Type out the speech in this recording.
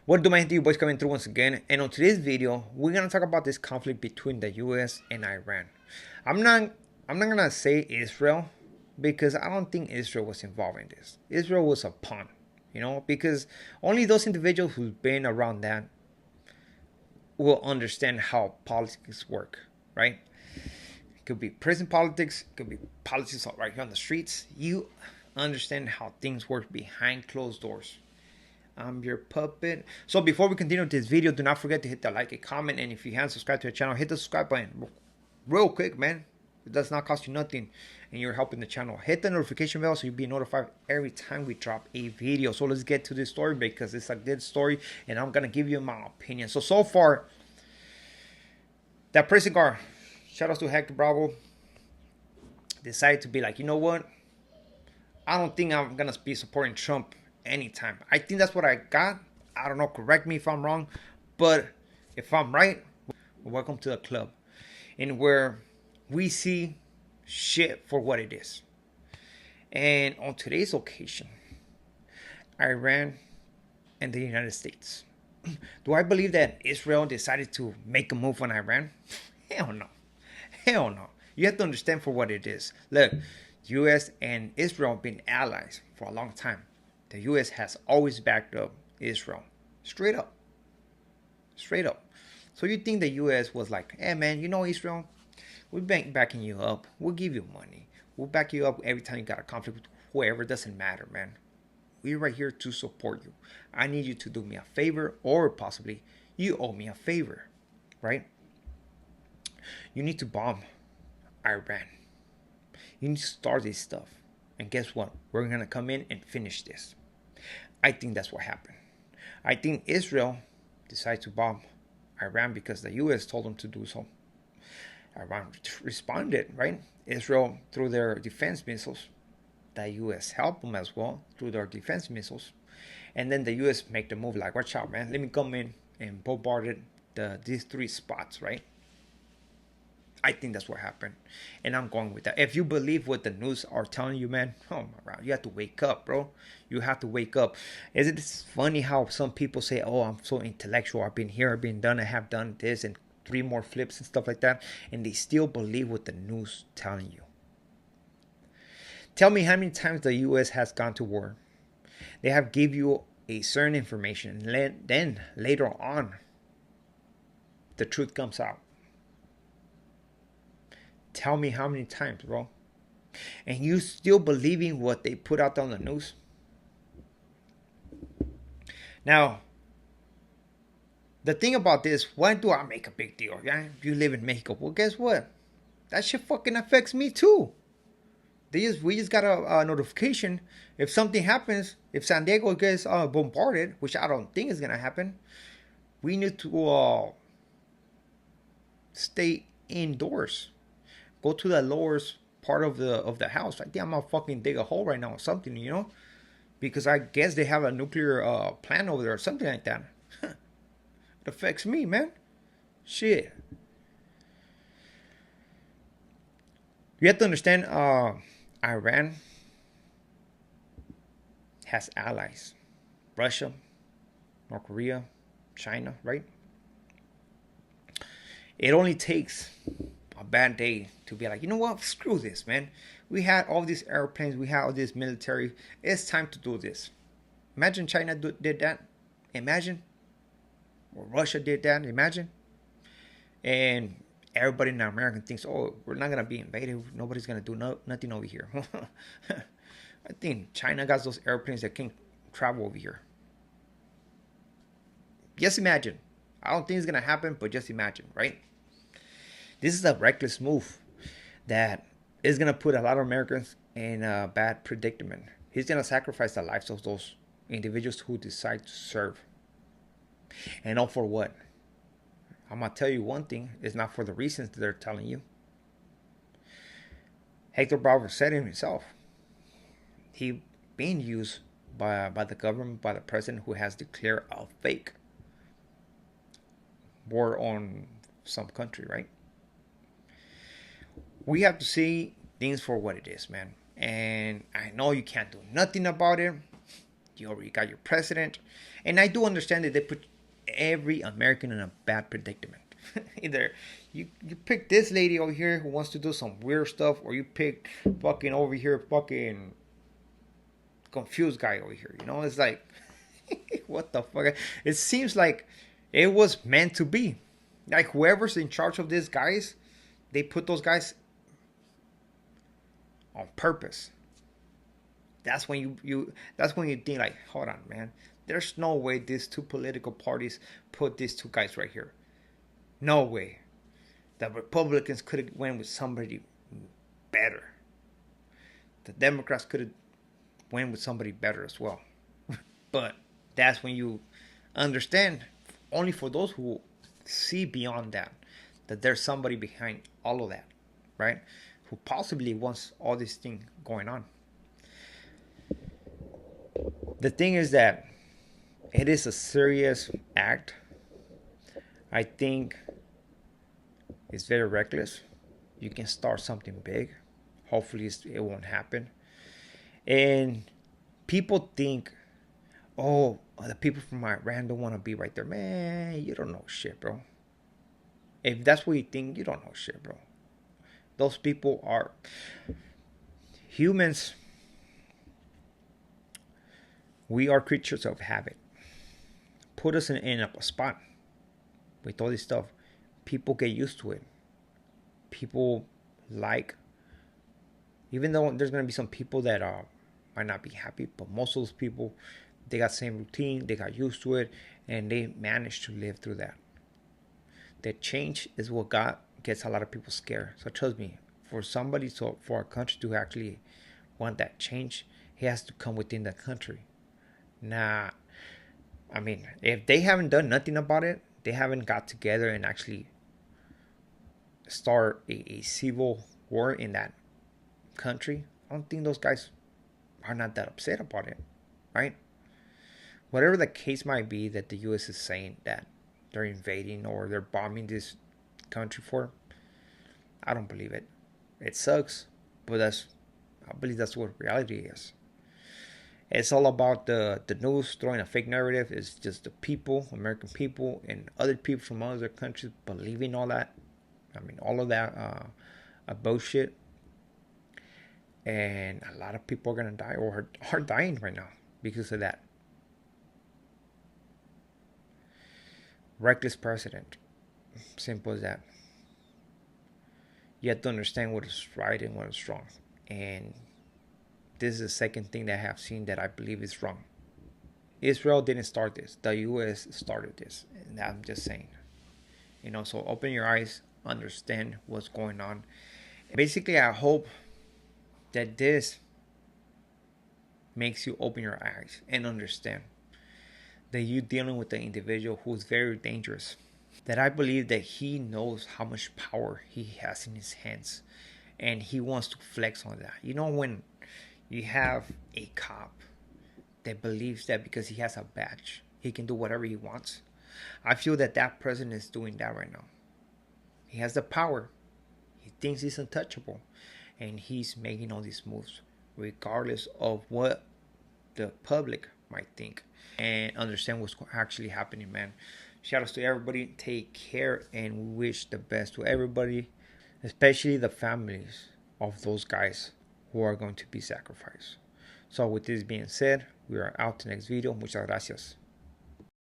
What do my gente, you boys coming through once again, and on today's video we're gonna talk about this conflict between the US and Iran. I'm not I'm not gonna say Israel because I don't think Israel was involved in this. Israel was a pawn, because only those individuals who've been around that will understand how politics work, right? It could be prison politics, it could be politics right here on the streets. You understand how things work behind closed doors. I'm your puppet. So before we continue with this video, do not forget to hit the like and comment. And if you haven't subscribed to the channel, hit the subscribe button. Real quick, man. It does not cost you nothing. And you're helping the channel. Hit the notification bell so you'll be notified every time we drop a video. So let's get to this story because it's a good story. And I'm going to give you my opinion. So far, that prison guard, shout out to Hector Bravo, decided to be like, you know what? I don't think I'm going to be supporting Trump anytime. I think that's what I got. I don't know. Correct me if I'm wrong. But if I'm right, welcome to the club. And where we see shit for what it is. And on today's occasion, Iran and the United States. Do I believe that Israel decided to make a move on Iran? Hell no. Hell no. You have to understand for what it is. Look, U.S. and Israel have been allies for a long time. The U.S. has always backed up Israel. Straight up. Straight up. So you think the U.S. was like, hey man, Israel, we're backing you up. We'll give you money. We'll back you up every time you got a conflict with whoever. It doesn't matter, man. We're right here to support you. I need you to do me a favor, or possibly you owe me a favor, right? You need to bomb Iran. You need to start this stuff. And guess what? We're going to come in and finish this. I think that's what happened. I think Israel decided to bomb Iran because the U.S. told them to do so. Iran responded, right? Israel through their defense missiles. The U.S. helped them as well through their defense missiles. And then the U.S. make the move like, watch out, man. Let me come in and bombarded these three spots, right? I think that's what happened. And I'm going with that. If you believe what the news are telling you, man, oh my God, you have to wake up, bro. You have to wake up. Is it funny how some people say, oh, I'm so intellectual. I've been here, I've been done, I have done this, and 3 more flips and stuff like that. And they still believe what the news telling you. Tell me how many times the U.S. has gone to war. They have give you a certain information. And then later on, the truth comes out. Tell me how many times, bro. And you still believing what they put out on the news? Now, the thing about this, why do I make a big deal? Yeah, you live in Mexico. Well, guess what? That shit fucking affects me too. We just got a notification. If something happens, if San Diego gets bombarded, which I don't think is gonna happen, we need to stay indoors. Go to the lowest part of the house. I think I'm gonna fucking dig a hole right now or something, because I guess they have a nuclear plant over there or something like that. It affects me, man. Shit. You have to understand, Iran has allies. Russia, North Korea, China, right? It only takes a bad day to be like, you know what? Screw this, man. We had all these airplanes. We had all this military. It's time to do this. Imagine China did that. Imagine. Or Russia did that. Imagine. And everybody in America thinks, oh, we're not going to be invaded. Nobody's going to do nothing over here. I think China got those airplanes that can travel over here. Just imagine. I don't think it's going to happen, but just imagine, right? This is a reckless move that is going to put a lot of Americans in a bad predicament. He's going to sacrifice the lives of those individuals who decide to serve. And all for what? I'm going to tell you one thing. It's not for the reasons that they're telling you. Hector Bravo said it himself. He being used by the government, by the president who has declared a fake war on some country, right? We have to see things for what it is, man. And I know you can't do nothing about it. You already got your president. And I do understand that they put every American in a bad predicament. Either you pick this lady over here who wants to do some weird stuff, or you pick fucking over here fucking confused guy over here. You know, it's like what the fuck? It seems like it was meant to be. Like whoever's in charge of these guys, they put those guys on purpose. That's when that's when you think like, hold on, man. There's no way these two political parties put these two guys right here. No way. The Republicans could have went with somebody better. The Democrats could have went with somebody better as well. But that's when you understand, only for those who see beyond that, that there's somebody behind all of that, right? Who possibly wants all this thing going on. The thing is that it is a serious act. I think it's very reckless. You can start something big. Hopefully, it won't happen. And people think, oh, the people from Iran don't want to be right there. Man, you don't know shit, bro. If that's what you think, you don't know shit, bro. Those people are humans. We are creatures of habit. Put us in a spot with all this stuff. People get used to it. People like, even though there's going to be some people that might not be happy, but most of those people, they got the same routine, they got used to it, and they managed to live through that. The change is what gets a lot of people scared. So trust me, for a country to actually want that change, it has to come within the country. Nah, I mean, if they haven't done nothing about it, they haven't got together and actually start a civil war in that country, I don't think those guys are not that upset about it, right? Whatever the case might be that the U.S. is saying that they're invading or they're bombing this country for, I don't believe it. It sucks, but I believe that's what reality is. It's all about the news throwing a fake narrative. It's just the people, American people, and other people from other countries believing all that. I mean, all of that bullshit. And a lot of people are going to die or are dying right now because of that. Reckless president. Simple as that. You have to understand what is right and what is wrong. And this is the second thing that I have seen that I believe is wrong. Israel didn't start this. The U.S. started this. And I'm just saying. So open your eyes, understand what's going on. Basically, I hope that this makes you open your eyes and understand that you're dealing with an individual who's very dangerous. That I believe that he knows how much power he has in his hands and he wants to flex on that. When you have a cop that believes that because he has a badge, he can do whatever he wants. I feel that president is doing that right now. He has the power. He thinks he's untouchable. And he's making all these moves, regardless of what the public might think. And understand what's actually happening, man. Shout outs to everybody. Take care and we wish the best to everybody, especially the families of those guys who are going to be sacrificed. So with this being said, we are out to the next video. Muchas gracias.